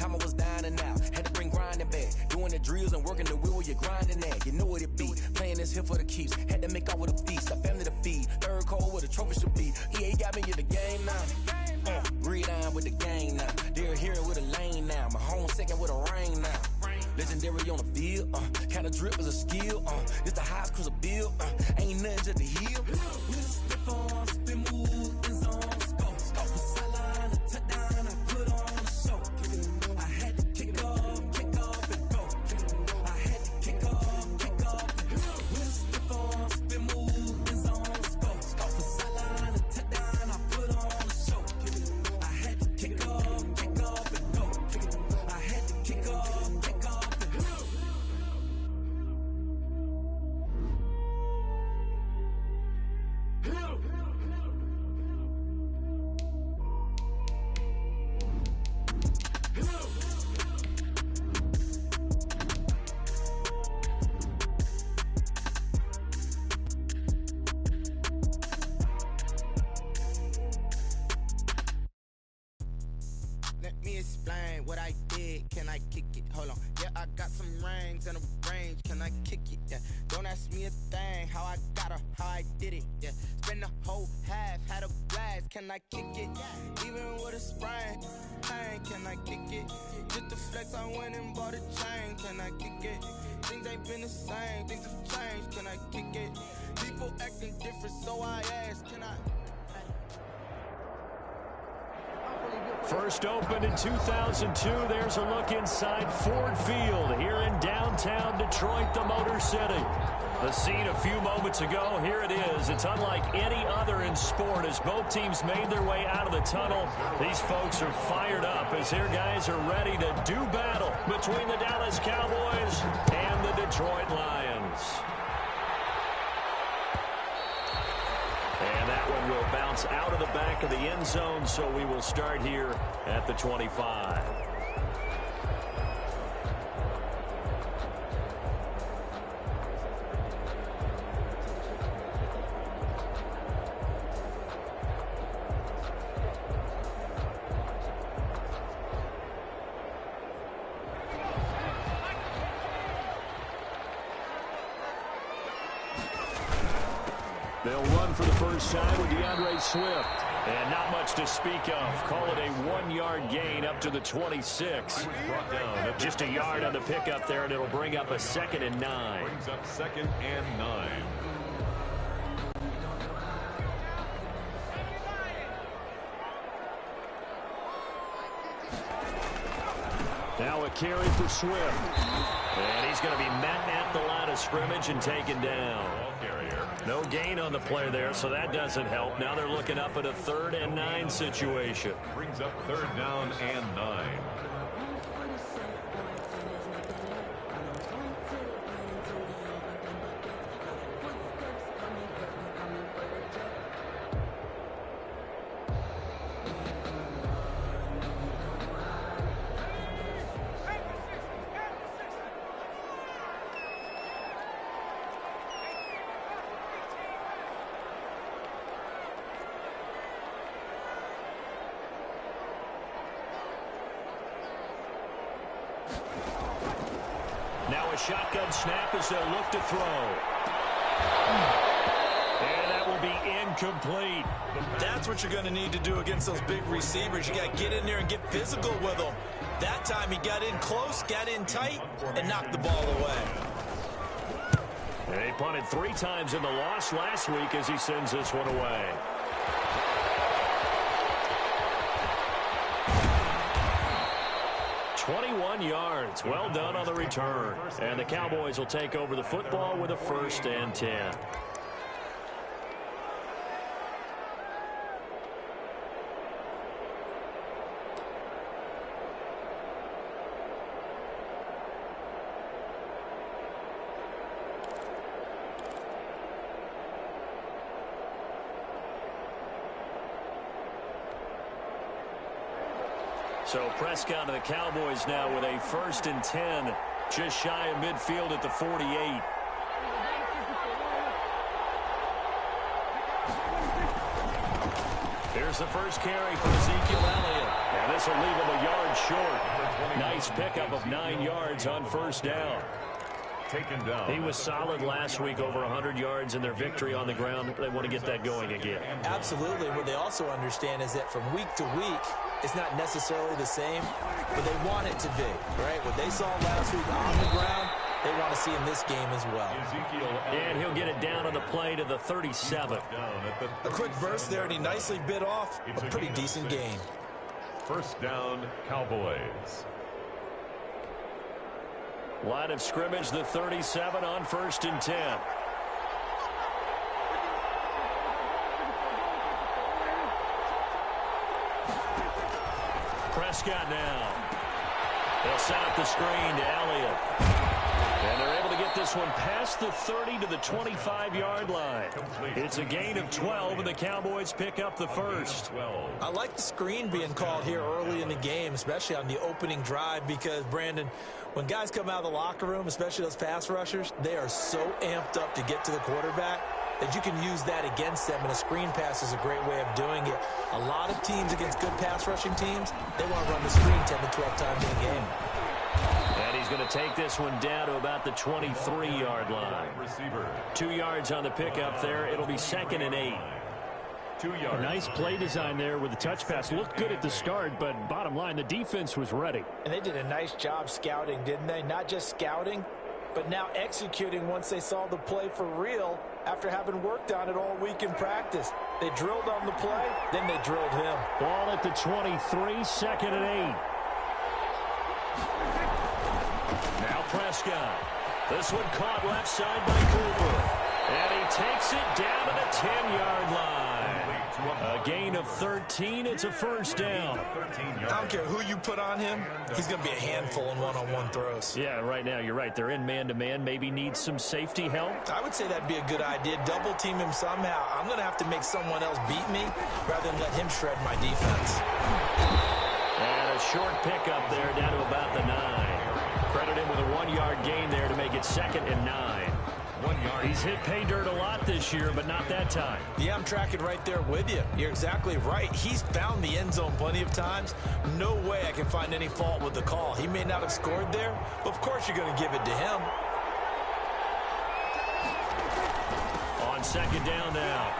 time I was dining out. Had to bring grinding back. Doing the drills and working the wheel where you're grinding at. You know what it be. Playing this here for the keeps. Had to make out with a feast. A family to feed. Third cold where the trophy should be. EA got me in the game now. Read on with the game now. They're hearing with a lane now. My home second with a rain now. Legendary on the field. Kind of drip is a skill. It's the highest cruiser bill. Ain't nothing just to heal. Spin move in zone. Scope. From sideline to touchdown. I put on a show. I had to kick off and go. I had to kick off and go. Spin move in zone. Scope. From sideline to touchdown. I put on a show. I had to kick off and go. I had to kick off and go. Let me explain what I did. Can I kick it? Hold on. Yeah, I got some rings and a range. Can I kick it? Yeah. Don't ask me a thing. How I got her, how I did it. Yeah. Spend the whole half, had a blast. Can I kick it? Even with a sprain. Pain, can I kick it? Just the flex, I went and bought a chain. Can I kick it? Things ain't been the same. Things have changed. Can I kick it? People acting different, so I ask. Can I? First opened in 2002. There's a look inside Ford Field here in downtown Detroit, the Motor City. The scene a few moments ago, here it is. It's unlike any other in sport as both teams made their way out of the tunnel. These folks are fired up as their guys are ready to do battle between the Dallas Cowboys and the Detroit Lions. And that one will bounce out of the back of the end zone, so we will start here at the 25. They'll run for the first time with Swift. And not much to speak of. Call it a 1-yard gain up to the 26. Just a yard on the pickup there, and it'll bring up a 2nd and 9. Brings up 2nd and 9. Now a carry for Swift. And he's going to be met at the line of scrimmage and taken down. No gain on the play there, so that doesn't help. Now they're looking up at a 3rd and 9 situation. Brings up 3rd down and 9. Now a shotgun snap as they'll look to throw. And that will be incomplete. That's what you're going to need to do against those big receivers. You got to get in there and get physical with them. That time he got in close, got in tight, and knocked the ball away. And he punted 3 times in the loss last week as he sends this one away. Yards. Well done on the return. And the Cowboys will take over the football with a 1st and 10. So Prescott and the Cowboys now with a 1st and 10, just shy of midfield at the 48. Here's the first carry for Ezekiel Elliott. And this will leave him a yard short. Nice pickup of 9 yards on first down. Taken down. He was solid last week, over 100 yards in their victory on the ground. They want to get that going again. Absolutely. What they also understand is that from week to week, it's not necessarily the same, but they want it to be, right? What they saw last week on the ground, they want to see in this game as well. And he'll get it down on the play to the 37. A quick burst there, and he nicely bit off a pretty decent gain. First down, Cowboys. Line of scrimmage, the 37 on 1st and 10. Prescott now. They'll set up the screen to Elliott. And they're able to get this one past the 30 to the 25-yard line. It's a gain of 12, and the Cowboys pick up the first. I like the screen being called here early in the game, especially on the opening drive, because, Brandon, when guys come out of the locker room, especially those pass rushers, they are so amped up to get to the quarterback that you can use that against them, and a screen pass is a great way of doing it. A lot of teams against good pass rushing teams, they want to run the screen 10 to 12 times in a game. And he's going to take this one down to about the 23-yard line. 2 yards on the pickup there. It'll be 2nd and 8. 2 yards. A nice play design there with the touch pass. Looked good at the start, but bottom line, the defense was ready. And they did a nice job scouting, didn't they? Not just scouting, but now executing once they saw the play for real after having worked on it all week in practice. They drilled on the play, then they drilled him. Ball at the 23, 2nd and 8. Now Prescott. This one caught left side by Cooper. And he takes it down to the 10-yard line. A gain of 13. It's a first down. I don't care who you put on him. He's going to be a handful in one-on-one throws. Yeah, right now you're right. They're in man-to-man. Maybe needs some safety help. I would say that'd be a good idea. Double team him somehow. I'm going to have to make someone else beat me rather than let him shred my defense. And a short pickup there down to about the 9. Credit him with a 1-yard gain there to make it 2nd and 9. 1 yard. He's hit pay dirt a lot this year, but not that time. Yeah, I'm tracking right there with you. You're exactly right. He's found the end zone plenty of times. No way I can find any fault with the call. He may not have scored there, but of course you're going to give it to him. On 2nd down now.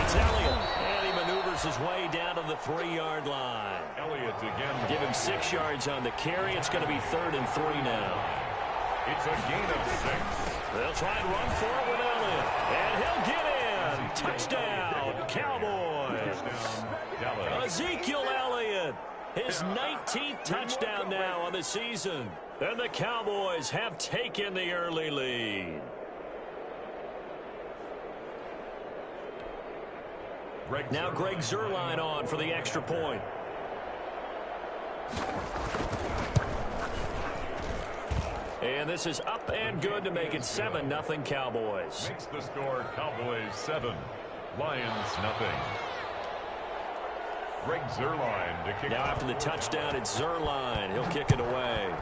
It's Elliott. And he maneuvers his way down to the 3-yard line. Elliott again. Give him 6 yards on the carry. It's going to be 3rd and 3 now. It's a gain of 6. They'll try and run for it with Elliott. And he'll get in. Touchdown, Cowboys. Ezekiel Elliott, his 19th touchdown now on the season. And the Cowboys have taken the early lead. Now Greg Zuerlein on for the extra point. And this is up and good to make it 7-0 Cowboys. Makes the score Cowboys 7, Lions 0. Greg Zuerlein to kick. Now after the touchdown, it's Zuerlein. He'll kick it away.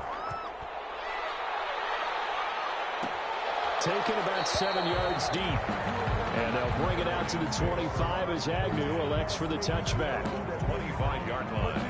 Taken about 7 yards deep. And they'll bring it out to the 25 as Agnew elects for the touchback. 25-yard line.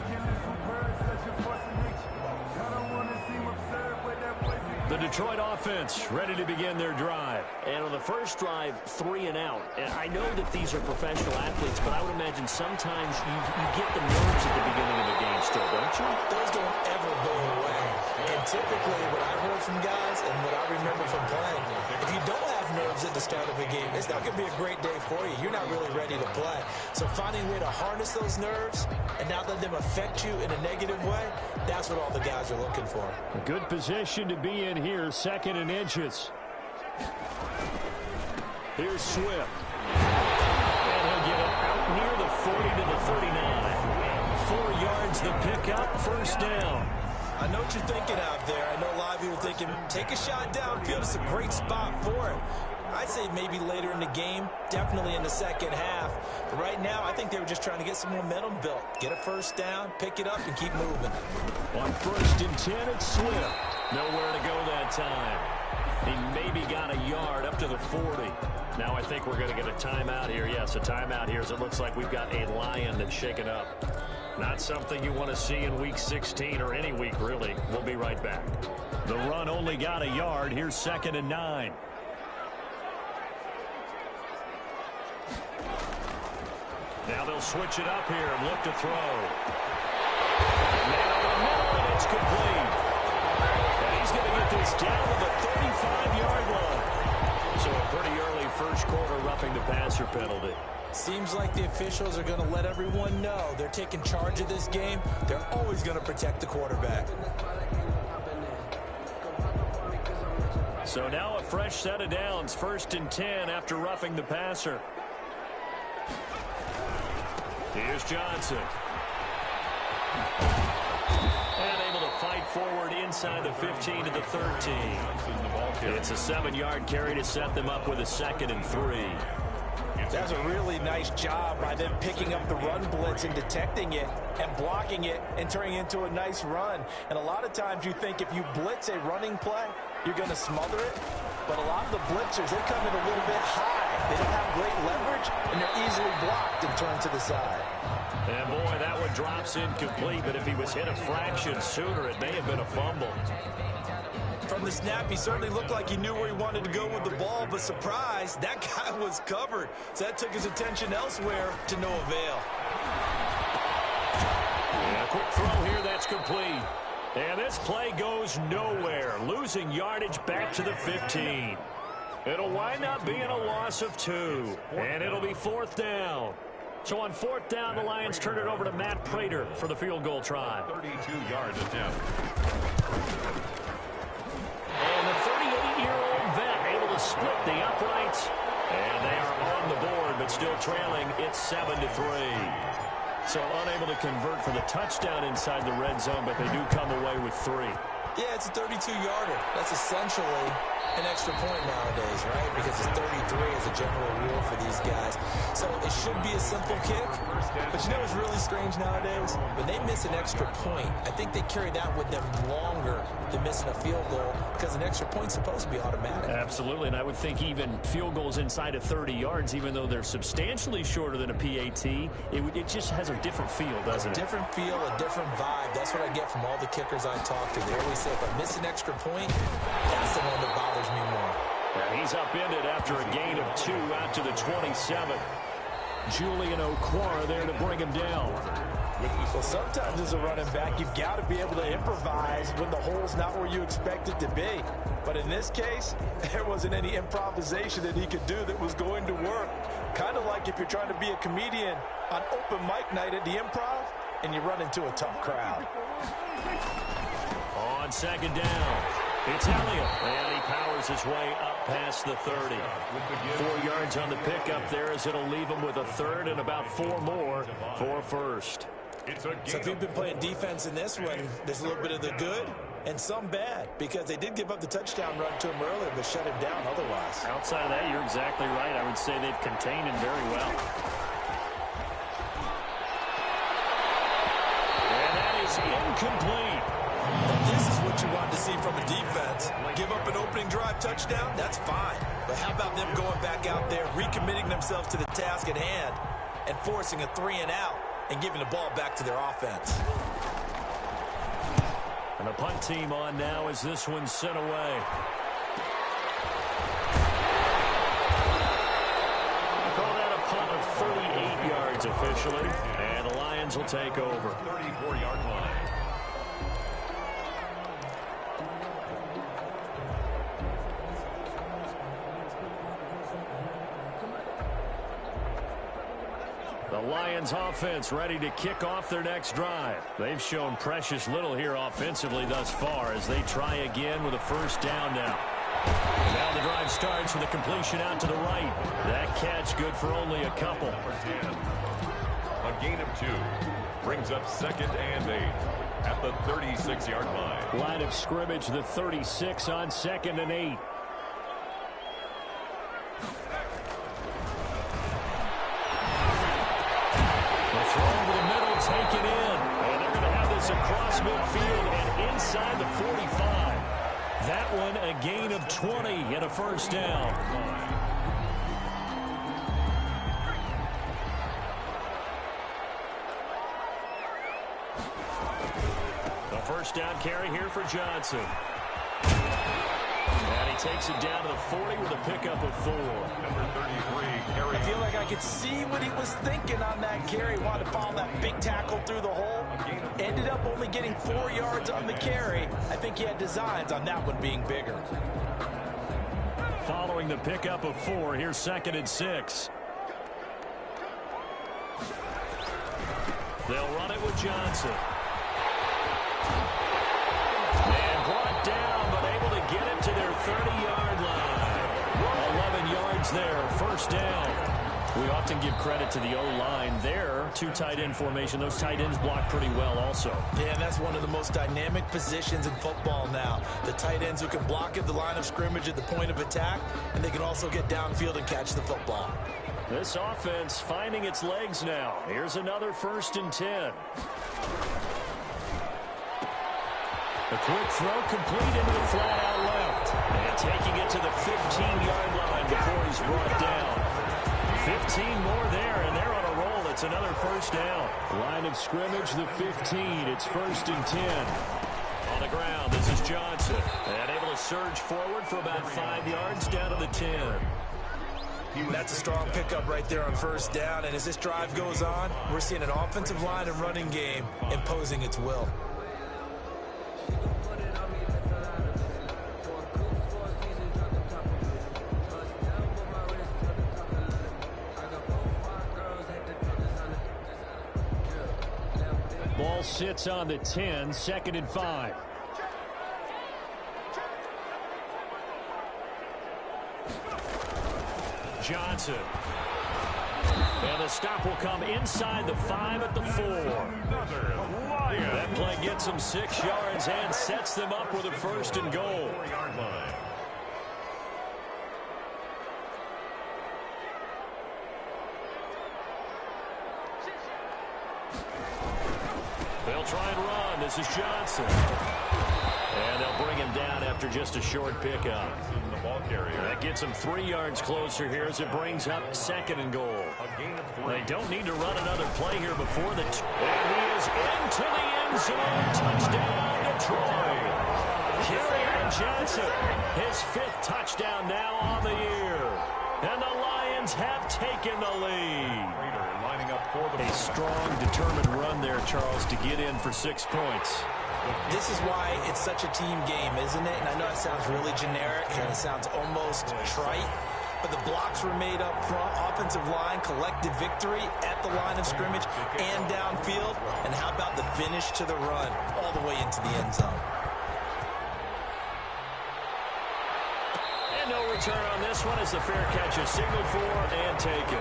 The Detroit offense ready to begin their drive. And on the first drive, 3 and out. And I know that these are professional athletes, but I would imagine sometimes you get the nerves at the beginning of the game still, don't you? Those don't ever go away. And typically what I've heard from guys and what I remember from playing, if you don't have nerves at the start of a game, it's not going to be a great day for you. You're not really ready to play. So finding a way to harness those nerves and not let them affect you in a negative way, that's what all the guys are looking for. A good position to be in here, 2nd and inches. Here's Swift. And he'll get it out near the 40 to the 39. 4 yards the pickup, first down. I know what you're thinking out there. I know a lot of you are thinking, take a shot downfield. It's a great spot for it. I'd say maybe later in the game, definitely in the second half. But right now, I think they were just trying to get some momentum built. Get a first down, pick it up, and keep moving. On 1st and 10, it's Swift. Nowhere to go that time. He maybe got a yard up to the 40. Now I think we're going to get a timeout here. Yes, a timeout here as it looks like we've got a Lion that's shaken up. Not something you want to see in Week 16 or any week, really. We'll be right back. The run only got a yard. Here's 2nd and 9. Now they'll switch it up here and look to throw. Man over the middle, and it's complete. And he's going to get this down to the 35-yard line. So a pretty early first quarter roughing the passer penalty. Seems like the officials are going to let everyone know they're taking charge of this game. They're always going to protect the quarterback. So now a fresh set of downs, 1st and 10 after roughing the passer. Here's Johnson. And able to fight forward inside the 15 to the 13. It's a 7-yard carry to set them up with a 2nd and 3. That's a really nice job by them picking up the run blitz and detecting it and blocking it and turning it into a nice run. And a lot of times you think if you blitz a running play, you're going to smother it. But a lot of the blitzers, they come in a little bit high. They don't have great leverage, and they're easily blocked and turned to the side. And boy, that one drops incomplete, but if he was hit a fraction sooner, it may have been a fumble. From the snap, he certainly looked like he knew where he wanted to go with the ball, but surprise, that guy was covered. So that took his attention elsewhere to no avail. Yeah, quick throw here, that's complete. And this play goes nowhere, losing yardage back to the 15. It'll wind up being a loss of 2, and it'll be 4th down. So on 4th down, the Lions turn it over to Matt Prater for the field goal try. 32-yard attempt. And the 38-year-old vet able to split the uprights. And they are on the board, but still trailing. It's 7-3. So unable to convert for the touchdown inside the red zone, but they do come away with 3. Yeah, it's a 32-yarder. That's essentially an extra point nowadays, right? Because it's 33 as a general rule for these guys. So it should be a simple kick. But you know what's really strange nowadays? When they miss an extra point, I think they carry that with them longer than missing a field goal because an extra point's supposed to be automatic. Absolutely, and I would think even field goals inside of 30 yards, even though they're substantially shorter than a PAT, it just has a different feel, doesn't it? A different feel, a different vibe. That's what I get from all the kickers I talk to. They always say, if I miss an extra point, that's the one that bothers me more. Yeah, he's upended after a gain of 2 out to the 27. Julian Okwara there to bring him down. Well, sometimes as a running back, you've got to be able to improvise when the hole's not where you expect it to be. But in this case, there wasn't any improvisation that he could do that was going to work. Kind of like if you're trying to be a comedian on open mic night at the Improv and you run into a tough crowd. On 2nd down, it's Elliott, and he powers his way up past the 30. 4 yards on the pickup there as it'll leave him with a 3rd and about 4 more for 1st. So if you've been playing defense in this one, there's a little bit of the good and some bad because they did give up the touchdown run to him earlier but shut him down otherwise. Outside of that, you're exactly right. I would say they've contained him very well. And that is incomplete. This is what you want to see from a defense. Give up an opening drive touchdown, that's fine. But how about them going back out there, recommitting themselves to the task at hand, and forcing a 3-and-out and giving the ball back to their offense. And the punt team on now as this one's sent away. Call that a punt of 38 yards officially. And the Lions will take over. 34-yard line. The Lions offense ready to kick off their next drive. They've shown precious little here offensively thus far as they try again with a 1st down now. Now the drive starts with a completion out to the right. That catch good for only a couple. A gain of 2 brings up 2nd and 8 at the 36-yard line. Line of scrimmage, the 36 on 2nd and 8. Take it in, and they're going to have this across midfield and inside the 45. That one a gain of 20 and a 1st down. The first down carry here for Johnson. And he takes it down to the 40 with a pickup of 4. Number 33, carry. I feel like I could see what he was thinking on that carry. Wanted to follow that big tackle through the hole. Ended up only getting 4 yards on the carry. I think he had designs on that one being bigger. Following the pickup of 4, here's 2nd and 6. They'll run it with Johnson. And brought down, but able to get it to their 30-yard line. 11 yards there, first down. We often give credit to the O-line there. 2 tight end formation. Those tight ends block pretty well also. Yeah, that's one of the most dynamic positions in football now. The tight ends who can block at the line of scrimmage at the point of attack, and they can also get downfield and catch the football. This offense finding its legs now. Here's another 1st and 10. A quick throw complete into the flat out left. And taking it to the 15-yard line before he's brought down. 15 more there, and they're on a roll. It's another first down. Line of scrimmage, the 15. It's 1st and 10. On the ground, this is Johnson. And able to surge forward for about 5 yards down to the 10. That's a strong pickup right there on first down. And as this drive goes on, we're seeing an offensive line and running game imposing its will. Ball sits on the 10, 2nd and 5. Johnson. And the stop will come inside the 5 at the 4. That play gets them 6 yards and sets them up with a 1st and goal. They'll try and run. This is Johnson. And they'll bring him down after just a short pickup. The ball carrier. That gets him 3 yards closer here as it brings up 2nd and goal. A gain of 3. They don't need to run another play here before the... And he is into the end zone. Touchdown, Detroit. Kerryon Johnson, his 5th touchdown now on the year. And the Lions have taken the lead. Lining up for the... A strong, determined run there, Charles, to get in for 6 points. This is why it's such a team game, isn't it? And I know it sounds really generic and it sounds almost trite, but the blocks were made up front, offensive line, collective victory at the line of scrimmage and downfield. And how about the finish to the run all the way into the end zone? And no return on this one as the fair catch is signaled for and taken.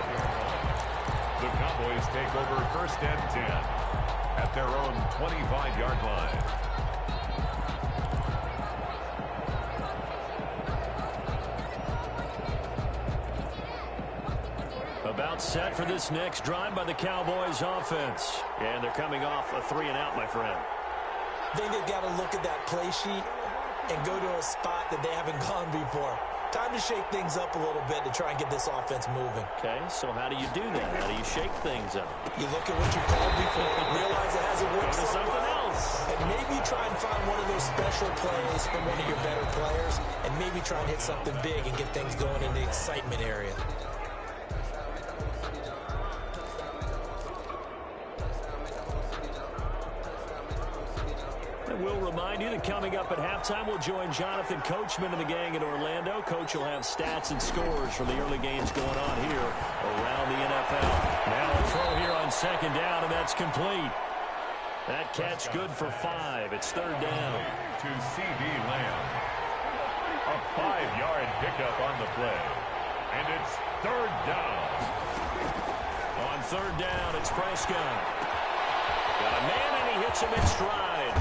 The Cowboys take over 1st and 10 at their own 25-yard line. About set for this next drive by the Cowboys offense. And they're coming off a 3-and-out, my friend. I think they've got to look at that play sheet and go to a spot that they haven't gone before. Time to shake things up a little bit to try and get this offense moving. Okay, so how do you do that? How do you shake things up? You look at what you called before, realize it hasn't worked Go to something else. And maybe try and find one of those special plays from one of your better players, and maybe try and hit something big and get things going in the excitement area. We'll remind you that coming up at halftime, we'll join Jonathan Coachman and the gang in Orlando. Coach will have stats and scores from the early games going on here around the NFL. Now a throw here on 2nd down, and that's complete. That catch good for 5. It's 3rd down. To C.D. Lamb. A 5-yard pickup on the play. And it's 3rd down. On 3rd down, it's Prescott. Got a man, and he hits him in stride.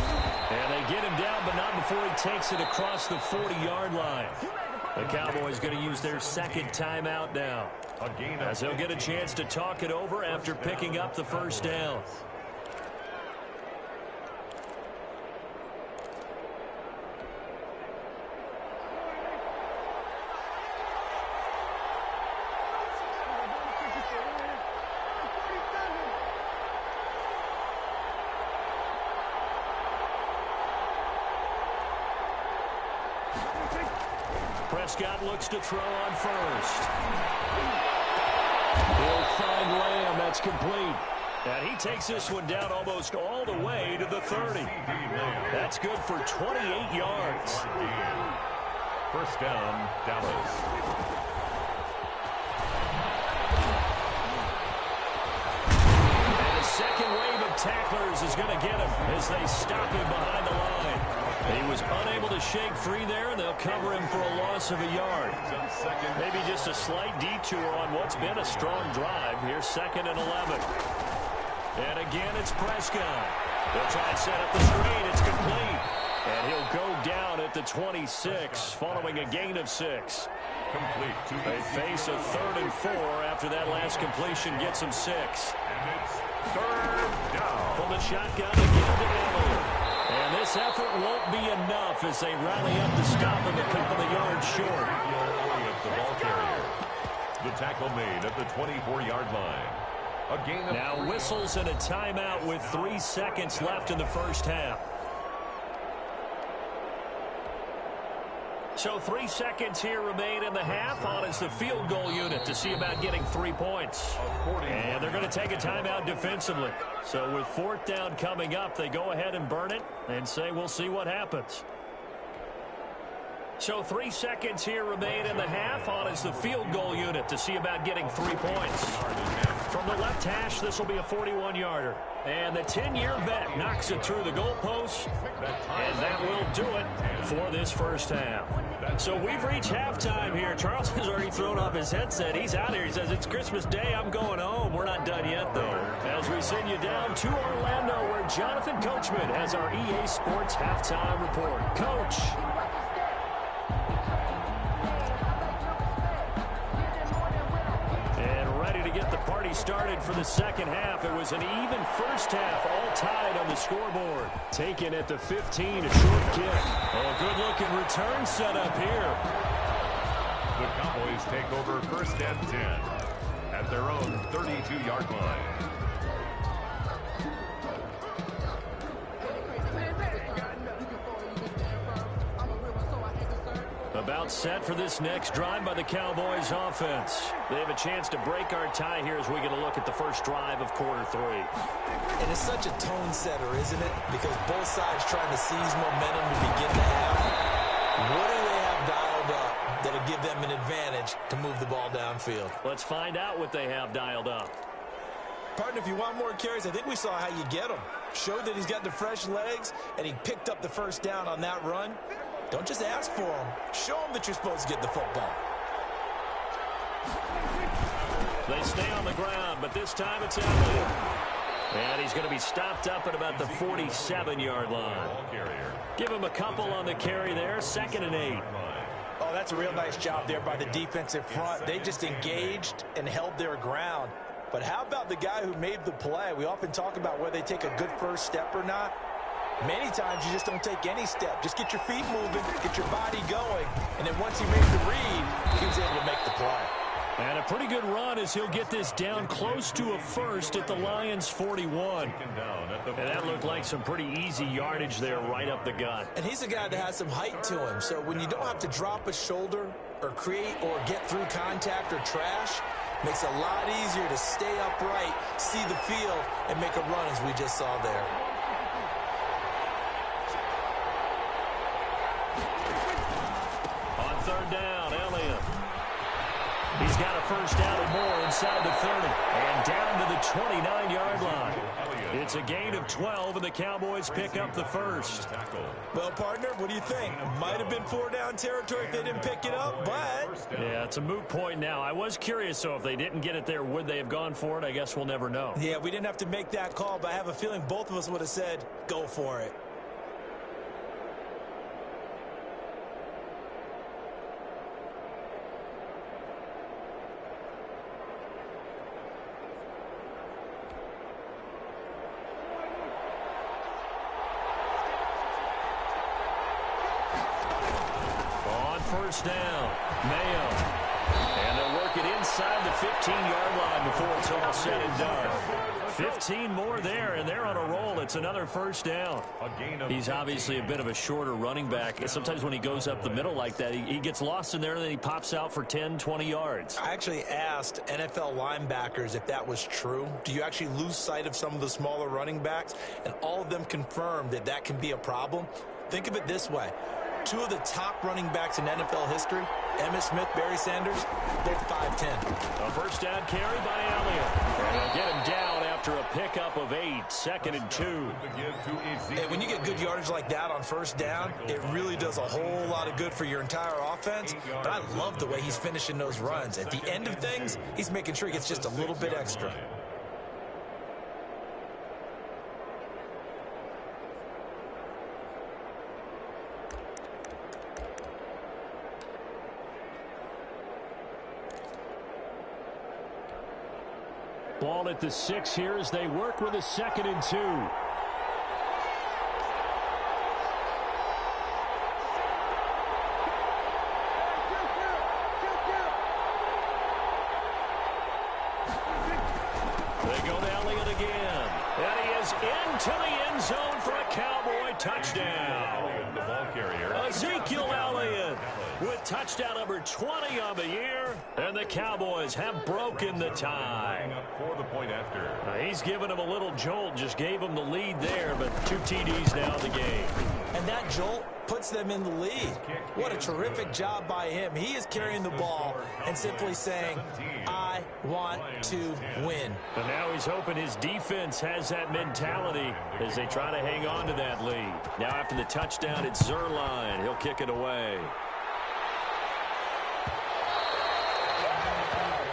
And they get him down, but not before he takes it across the 40-yard line. The Cowboys going to use their 2nd timeout now, as they'll get a chance to talk it over after picking up the 1st down. Prescott looks to throw on first. He'll find Lamb. That's complete. And he takes this one down almost all the way to the 30. That's good for 28 yards. First down, Dallas. And the second wave of tacklers is going to get him as they stop him behind the line. He was unable to shake free there, and they'll cover him for a loss of a yard. Maybe just a slight detour on what's been a strong drive. Here's 2nd and 11. And again, it's Prescott. They'll try and set up the screen. It's complete. And he'll go down at the 26 following a gain of 6. Complete. They face a 3rd and 4 after that last completion gets them 6. And it's 3rd down. From the shotgun again to Elliott. And this effort won't be enough as they rally up to stop him a couple of yards short. The ball carrier. The tackle made at the 24-yard line. A gain of now whistles and a timeout with 3 seconds left in the first half. So 3 seconds here remain in the half. On is the field goal unit to see about getting 3 points. And they're going to take a timeout defensively. So with 4th down coming up, they go ahead and burn it and say we'll see what happens. So 3 seconds here remain in the half. On is the field goal unit to see about getting 3 points. From the left hash, this will be a 41-yarder. And the 10-year vet knocks it through the goalpost. And that will do it for this first half. So we've reached halftime here. Charles has already thrown off his headset. He's out here. He says, it's Christmas Day. I'm going home. We're not done yet, though. As we send you down to Orlando, where Jonathan Coachman has our EA Sports halftime report. Coach. Get the party started for the second half. It was an even first half, all tied on the scoreboard. Taken at the 15, a short kick. Oh, good-looking return set up here. The Cowboys take over 1st and 10 at their own 32-yard line. About set for this next drive by the Cowboys offense. They have a chance to break our tie here as we get a look at the first drive of quarter 3. And it's such a tone setter, isn't it? Because both sides trying to seize momentum to begin the half. What do they have dialed up that'll give them an advantage to move the ball downfield? Let's find out what they have dialed up. Partner, if you want more carries, I think we saw how you get them. Showed that he's got the fresh legs, and he picked up the first down on that run. Don't just ask for them. Show them that you're supposed to get the football. They stay on the ground, but this time it's Elliott. And he's going to be stopped up at about the 47-yard line. Give him a couple on the carry there, 2nd and 8. Oh, that's a real nice job there by the defensive front. They just engaged and held their ground. But how about the guy who made the play? We often talk about whether they take a good first step or not. Many times you just don't take any step. Just get your feet moving, get your body going, and then once he made the read, he was able to make the play. And a pretty good run as he'll get this down close to a first at the Lions' 41. And that looked like some pretty easy yardage there right up the gut. And he's a guy that has some height to him, so when you don't have to drop a shoulder or create or get through contact or trash, makes it a lot easier to stay upright, see the field, and make a run as we just saw there. On 3rd down, Elliott. He's got a first down and more inside the 30 and down to the 29-yard line. It's a gain of 12, and the Cowboys pick up the first. Well, partner, what do you think? Might have been 4-down territory if they didn't pick it up, but... Yeah, it's a moot point now. I was curious, so if they didn't get it there, would they have gone for it? I guess we'll never know. Yeah, we didn't have to make that call, but I have a feeling both of us would have said, go for it. First down, Mayo. And they'll work it inside the 15-yard line before it's all said and done. 15 more there, and they're on a roll It's another first down. He's obviously a bit of a shorter running back. Sometimes when he goes up the middle like that, he gets lost in there, and then he pops out for 10, 20 yards. I actually asked NFL linebackers if that was true. Do you actually lose sight of some of the smaller running backs? And all of them confirmed that that can be a problem. Think of it this way. Two of the top running backs in NFL history, Emmitt Smith, Barry Sanders, both 5'10". A first down carry by Elliott. And they'll get him down after a pickup of 8, 2nd and 2. And when you get good yardage like that on first down, it really does a whole lot of good for your entire offense. But I love the way he's finishing those runs. At the end of things, he's making sure he gets just a little bit extra. Ball at the 6 here as they work with a 2nd and 2. They go to Elliott again. And he is into the end zone for a Cowboy touchdown. The ball carrier. Ezekiel Elliott with touchdown number 20 on the year. And the Cowboys have broken the tie. For the point after. He's given him a little jolt, just gave him the lead there, but 2 TDs now in the game. And that jolt puts them in the lead. What a terrific job by him. He is carrying the ball and simply saying, I want to win. And now he's hoping his defense has that mentality as they try to hang on to that lead. Now after the touchdown, it's Zerline. He'll kick it away.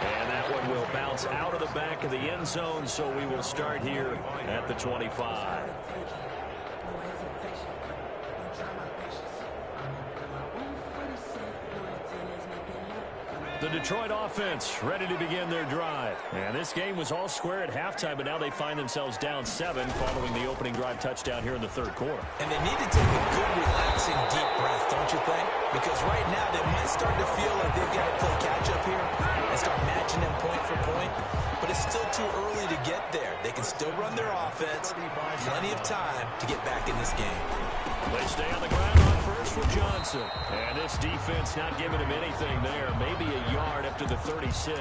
And that one will bounce out of the back of the end zone, so we will start here at the 25. The Detroit offense ready to begin their drive. And this game was all square at halftime, but now they find themselves down 7 following the opening drive touchdown here in the third quarter. And they need to take a good, relaxing, deep breath, don't you think? Because right now they might start to feel like they've got to play catch-up here and start matching them point for point. But it's still too early to get there. They can still run their offense. Plenty of time to get back in this game. They stay on the ground on first with Johnson. And this defense not giving him anything there. Maybe a yard up to the 36.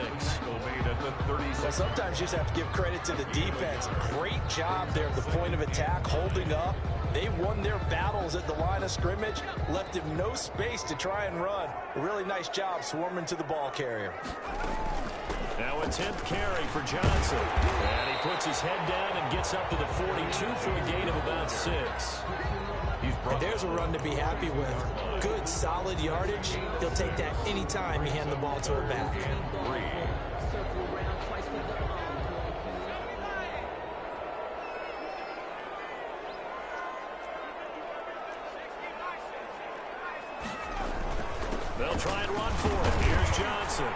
Well, sometimes you just have to give credit to the defense. Great job there at the point of attack, holding up. They won their battles at the line of scrimmage, left him no space to try and run. A really nice job swarming to the ball carrier. Now a 10th carry for Johnson. And he puts his head down and gets up to the 42 for a gain of about 6. And there's a run to be happy with. Good, solid yardage. He'll take that anytime you hand the ball to a back. They'll try and run for it. Here's Johnson.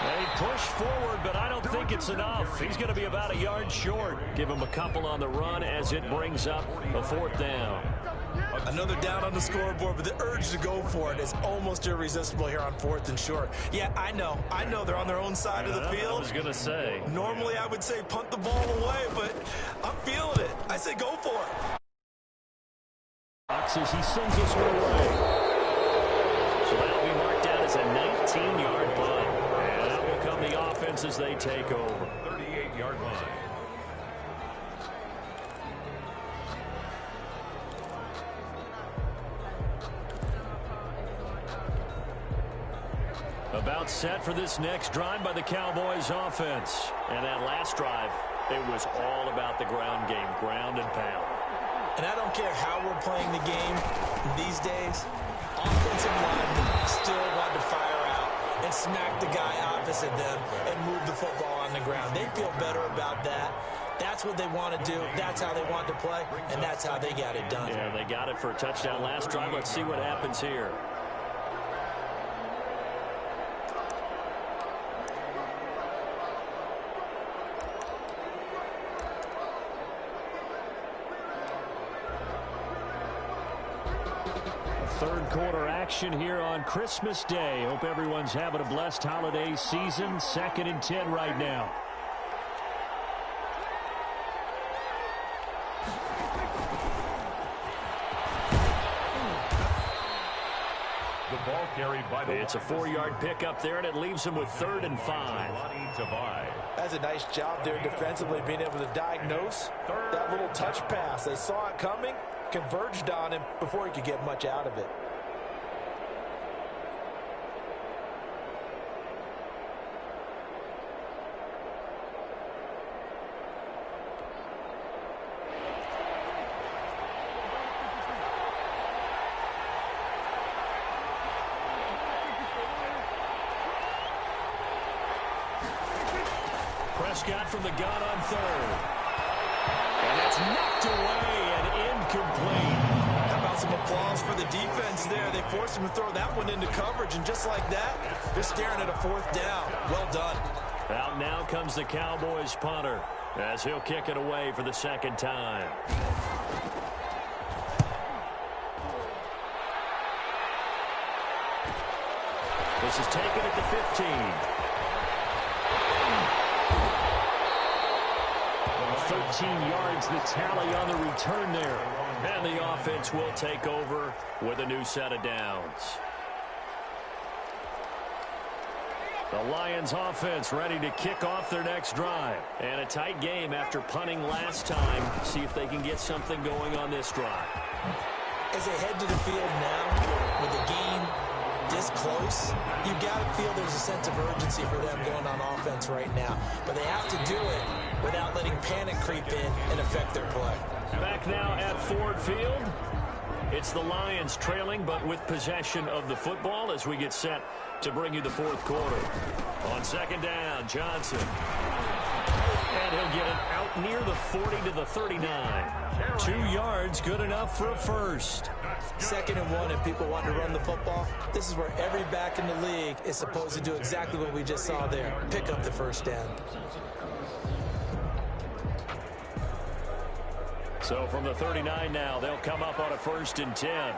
They push forward, but I don't think it's enough. He's going to be about a yard short. Give him a couple on the run as it brings up a 4th down. Another down on the scoreboard, but the urge to go for it is almost irresistible here on 4th and short. Yeah, I know they're on their own side of the field. I was going to say. Normally I would say punt the ball away, but I'm feeling it. I say go for it. As he sends this one away. So that'll be marked down as a 19-yard punt. And that will come the offense as they take over. 38-yard line. About set for this next drive by the Cowboys offense. And that last drive, it was all about the ground game, ground and pound. And I don't care how we're playing the game these days, offensive linemen still want to fire out and smack the guy opposite them and move the football on the ground. They feel better about that. That's what they want to do. That's how they want to play, and that's how they got it done. Yeah, they got it for a touchdown last drive. Let's see what happens here. Third quarter action here on Christmas Day. Hope everyone's having a blessed holiday season. 2nd and 10 right now. ball carried by the It's a 4-yard pickup there, and it leaves him with 3rd and 5. That's a nice job there defensively, being able to diagnose that little touch pass. They saw it coming, converged on him before he could get much out of it. Prescott from the gun on 3rd. And that's knocked away and incomplete. How about some applause for the defense there? They forced him to throw that one into coverage, and just like that, they're staring at a 4th down. Well done. Out now comes the Cowboys punter as he'll kick it away for the 2nd time. This is taken at the 15. 13 yards the tally on the return there. And the offense will take over with a new set of downs. The Lions offense ready to kick off their next drive. And a tight game after punting last time. See if they can get something going on this drive. As they head to the field now with the game this close, you got to feel there's a sense of urgency for them going on offense right now. But they have to do it without letting panic creep in and affect their play. Back now at Ford Field. It's the Lions trailing, but with possession of the football as we get set to bring you the 4th quarter. On 2nd down, Johnson. And he'll get it out near the 40 to the 39. 2 yards, good enough for a first. 2nd and 1, and people want to run the football. This is where every back in the league is supposed to do exactly what we just saw there. Pick up the first down. So from the 39 now, they'll come up on a 1st and 10. And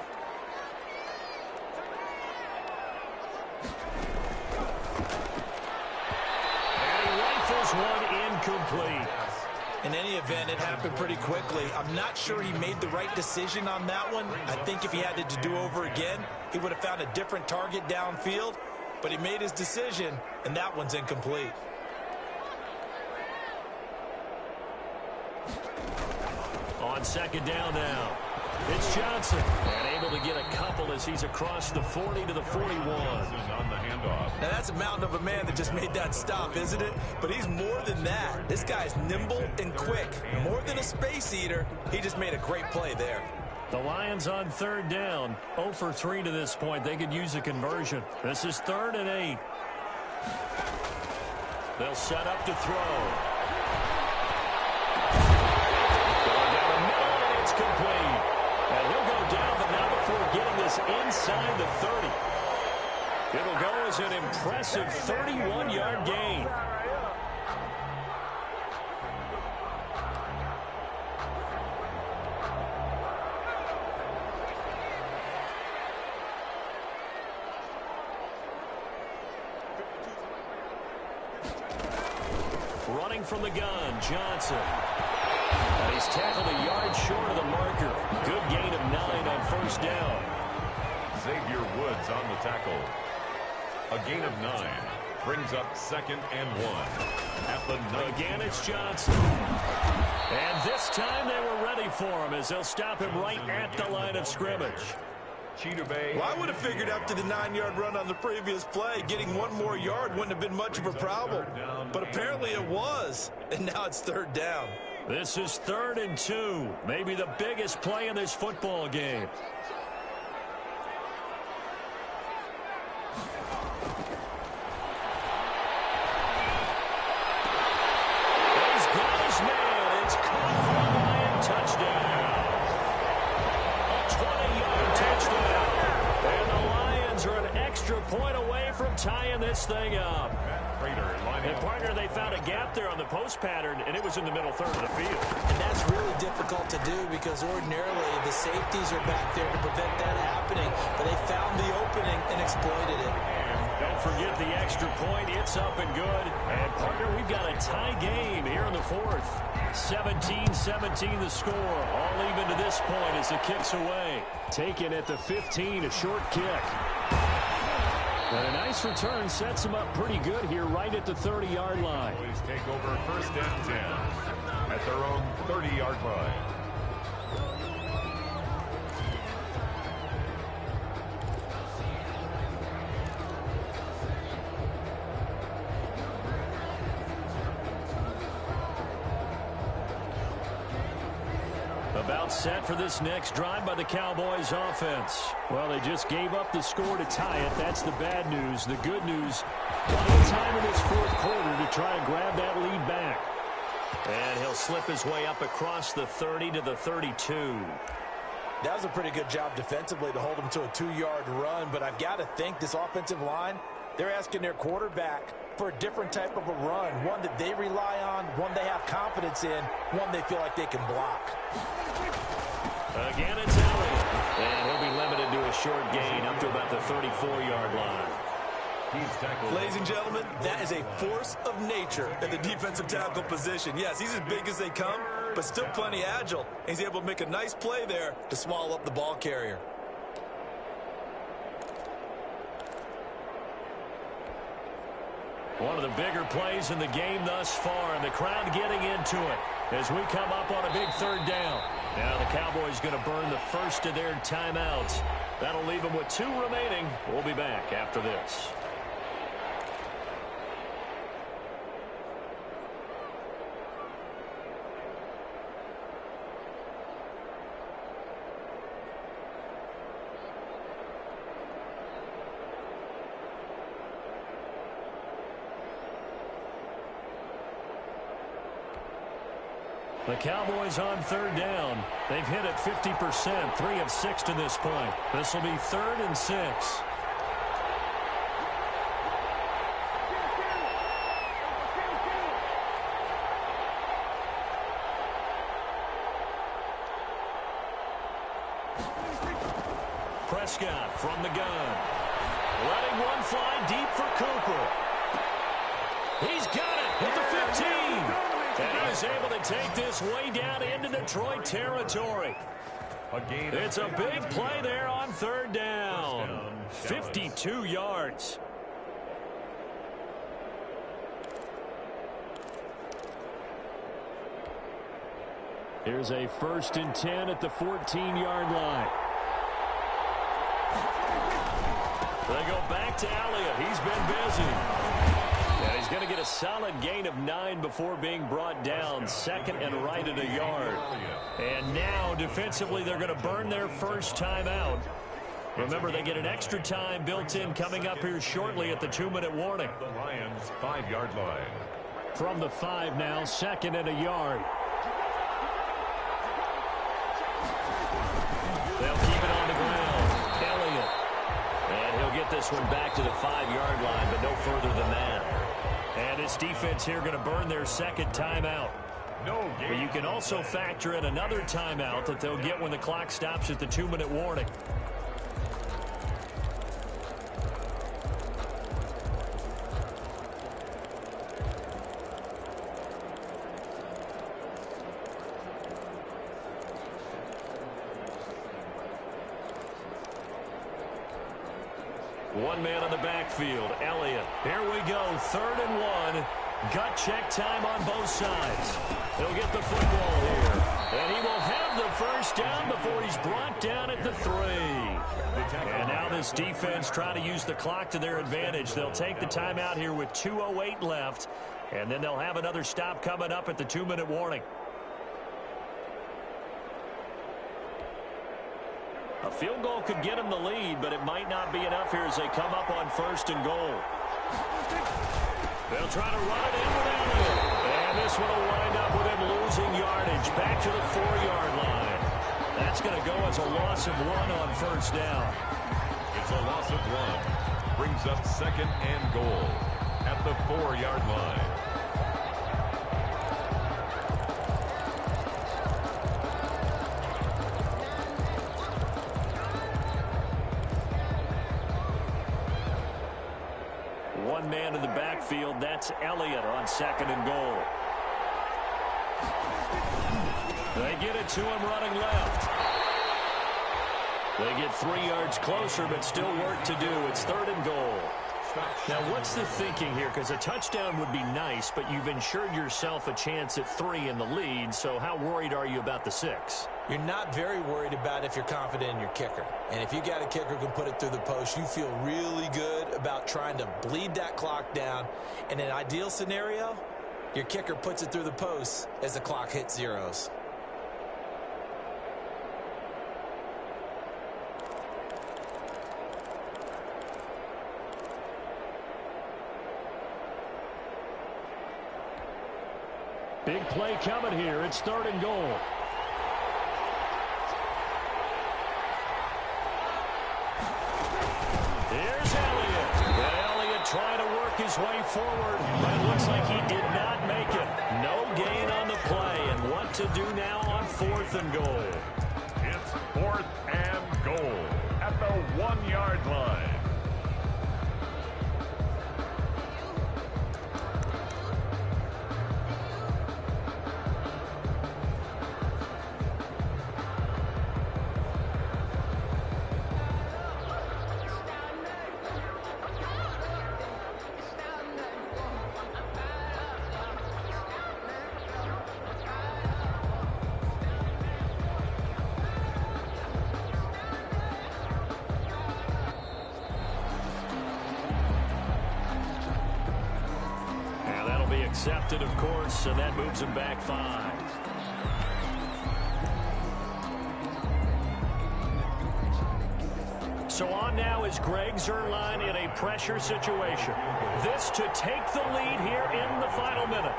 he rifles one incomplete. In any event, it happened pretty quickly. I'm not sure he made the right decision on that one. I think if he had it to do over again, he would have found a different target downfield. But he made his decision, and that one's incomplete. On 2nd down now, it's Johnson. And able to get a couple as he's across the 40 to the 41. On the handoff. Now, that's a mountain of a man that just made that stop, isn't it? But he's more than that. This guy's nimble and quick. More than a space eater, he just made a great play there. The Lions on 3rd down, 0 for 3 to this point. They could use a conversion. This is 3rd and 8. They'll set up to throw. It's complete. And he'll go down, but not before getting this inside the 30. It'll go as an impressive 31-yard gain. Running from the gun, Johnson. And he's tackled a yard short of the marker. Good gain of 9 on 1st down. Xavier Woods on the tackle. A gain of 9 brings up 2nd and 1. At the 9. Again, it's Johnson. And this time they were ready for him as they'll stop him right at the line of scrimmage. Well, I would have figured after the 9-yard run on the previous play, getting 1 more yard wouldn't have been much of a problem. But apparently it was, and now it's 3rd down. This is 3rd and 2, maybe the biggest play in this football game. He's got his man. It's caught for a Lion touchdown. A 20-yard touchdown. And the Lions are an extra point away from tying this thing up. And partner, they found a gap there on the post pattern, and it was in the middle 3rd of the field. And that's really difficult to do because ordinarily the safeties are back there to prevent that happening. But they found the opening and exploited it. Don't forget the extra point. It's up and good. And partner, we've got a tie game here in the 4th. 17-17 the score. All even to this point as the kick's away. Taken at the 15, a short kick. And a nice return sets him up pretty good here right at the 30-yard line. Cowboys take over 1st and 10 at their own 30-yard line. About set for this next drive by the Cowboys offense. Well, they just gave up the score to tie it. That's the bad news. The good news, plenty of time in this fourth quarter to try to grab that lead back. And he'll slip his way up across the 30 to the 32. That was a pretty good job defensively to hold him to a 2-yard run, but I've got to think this offensive line, they're asking their quarterback for a different type of a run, one that they rely on, one they have confidence in, one they feel like they can block. Again, it's Elliott. And he'll be limited to a short gain up to about the 34-yard line. Ladies and gentlemen, that is a force of nature at the defensive tackle position. Yes, he's as big as they come, but still plenty agile. He's able to make a nice play there to swallow up the ball carrier. One of the bigger plays in the game thus far, and the crowd getting into it as we come up on a big 3rd down. Now the Cowboys going to burn the first of their timeouts. That'll leave them with 2 remaining. We'll be back after this. The Cowboys on 3rd down. They've hit it 50%, 3 of 6 to this point. This will be 3rd and 6. Prescott from the gun. Letting one fly deep for Cooper. He's got it at the 15. And he's able to take this way down into Detroit territory. It's a big play there on 3rd down. 52 yards. Here's a 1st and 10 at the 14-yard line. They go back to Elliott. He's been busy. Yeah, he's going to get a solid gain of 9 before being brought down. 2nd and right at a yard. And now, defensively, they're going to burn their first timeout. Remember, they get an extra time built in coming up here shortly at the 2-minute warning. The Lions' 5-yard line. From the 5 now, 2nd and a yard. They'll keep it on the ground. Elliott. And he'll get this one back to the 5-yard line, but no further than that. And this defense here going to burn their 2nd timeout. But you can also factor in another timeout that they'll get when the clock stops at the 2-minute warning. One man in the backfield, Elliott. Here we go, 3rd and 1. Gut check time on both sides. He'll get the football here. And he will have the first down before he's brought down at the 3. And now this defense trying to use the clock to their advantage. They'll take the timeout here with 2:08 left. And then they'll have another stop coming up at the 2-minute warning. A field goal could get them the lead, but it might not be enough here as they come up on 1st and goal. They'll try to run it in with Elliott. And this one will wind up with him losing yardage back to the 4-yard line. That's going to go as a loss of 1 on 1st down. It's a loss of 1. Brings up 2nd and goal at the 4-yard line. One man in the backfield, that's Elliott on 2nd and goal. They get it to him running left. They get 3 yards closer, but still work to do. It's 3rd and goal. Now, what's the thinking here? Because a touchdown would be nice, but you've ensured yourself a chance at 3 in the lead, so how worried are you about the 6? You're not very worried about if you're confident in your kicker. And if you got a kicker who can put it through the post, you feel really good about trying to bleed that clock down. In an ideal scenario, your kicker puts it through the post as the clock hits zeros. Big play coming here. It's 3rd and goal. Here's Elliott. Elliott trying to work his way forward, but it looks like he did not make it. No gain on the play, and what to do now on 4th and goal. It's 4th and goal at the 1-yard line. Accepted, of course, and that moves him back 5. So on now is Greg Zuerlein in a pressure situation. This to take the lead here in the final minute.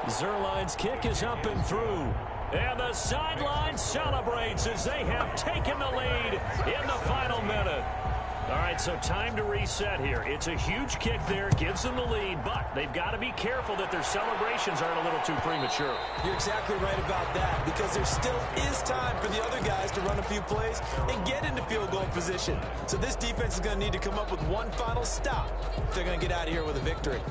Zuerlein's kick is up and through. And the sideline celebrates as they have taken the lead in the final minute. All right, so time to reset here. It's a huge kick there, gives them the lead, but they've got to be careful that their celebrations aren't a little too premature. You're exactly right about that, because there still is time for the other guys to run a few plays and get into field goal position. So this defense is going to need to come up with one final stop if they're going to get out of here with a victory.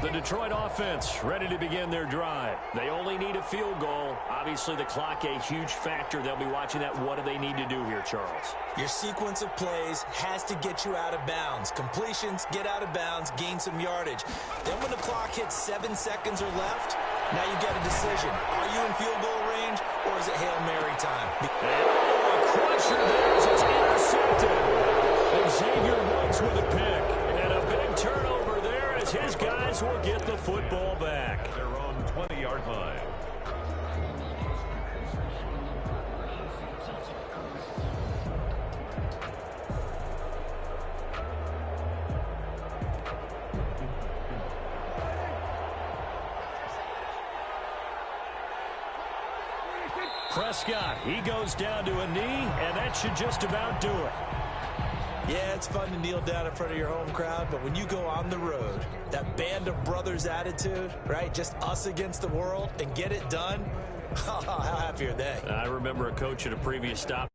The Detroit offense ready to begin their drive. They only need a field goal. Obviously, the clock a huge factor. They'll be watching that. What do they need to do here, Charles? Your sequence of plays has to get you out of bounds. Completions, get out of bounds, gain some yardage. Then when the clock hits 7 seconds or left, now you get a decision. Are you in field goal range, or is it Hail Mary time? A crusher there as it's intercepted. Xavier Woods with a pick. And a big turnover there as his guys will get the football back. Their own 20-yard line. Prescott, he goes down to a knee, and that should just about do it. Yeah, it's fun to kneel down in front of your home crowd, but when you go on the road, that band of brothers attitude, right, just us against the world, and get it done, how happy are they? I remember a coach at a previous stop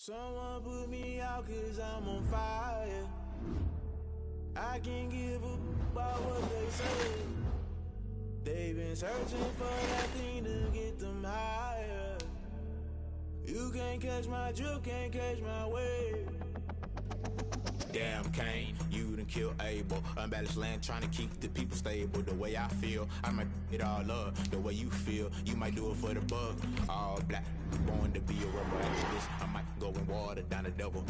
Someone put me out 'cause I'm on fire. I can't give a about what they say. They've been searching for that thing to get them higher. You can't catch my drift, can't catch my wave. Damn Kane, you done killed Abel. Unbalanced land trying to keep the people stable. The way I feel, I might it all up. The way you feel, you might do it for the bug. All black, born to be a rebel activist. I might go and water down the devil.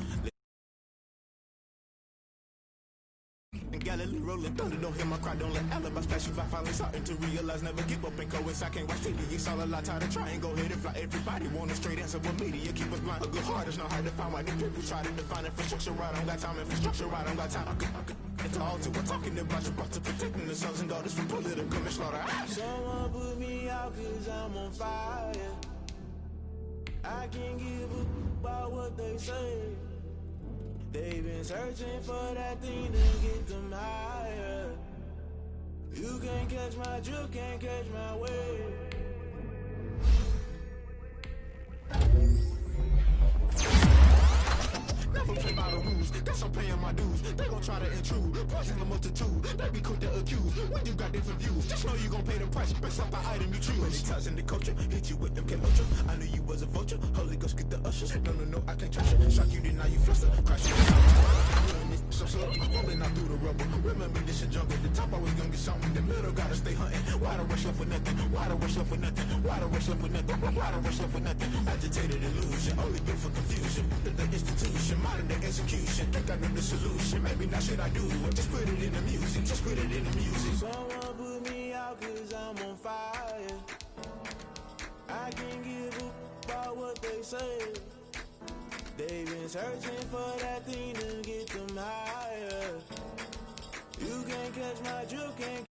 And Galilee rolling thunder, don't hear my cry, don't let alibi splash you. I finally starting to realize, never give up and coincide. Can't watch TV, it's all a lot, tired of trying, go ahead and fly. Everybody want a straight answer, but media keep us blind. A good heart is not hard to find, why the people try to define infrastructure right. I don't got time, infrastructure right, I don't got time. I could it's all to we're talking about you, brought to protecting the sons and daughters from political and slaughter. Someone put me out 'cause I'm on fire. I can't give a about what they say. They've been searching for that thing to get them higher. You can't catch my drift, can't catch my wave. Never play by the rules, guess I'm paying my dues. They gon' try to intrude, poison the multitude. They be quick to accuse, when you got different views. Just know you gon' pay the price, based off the item you choose. Many ties in the culture, hit you with MK Ultra. I knew you was a vulture, Holy Ghost get the ushers. No, I can't trust you. Shock you, then now you fluster. Crash you, so slow, rolling out through the rubble. Remember this is jungle, the top always gonna get something. The middle gotta stay hunting. Why the rush left for nothing? Why the rush left for nothing? Why the rush left for nothing? Why the rush left for nothing? Agitated illusion, only built for confusion. The institution, modern day execution. Think I know the solution, maybe not should I do it? Just put it in the music, just put it in the music. Someone put me out 'cause I'm on fire. I can't give a about what they say. They've been searching for that thing to get them higher. You can't catch my drift, can't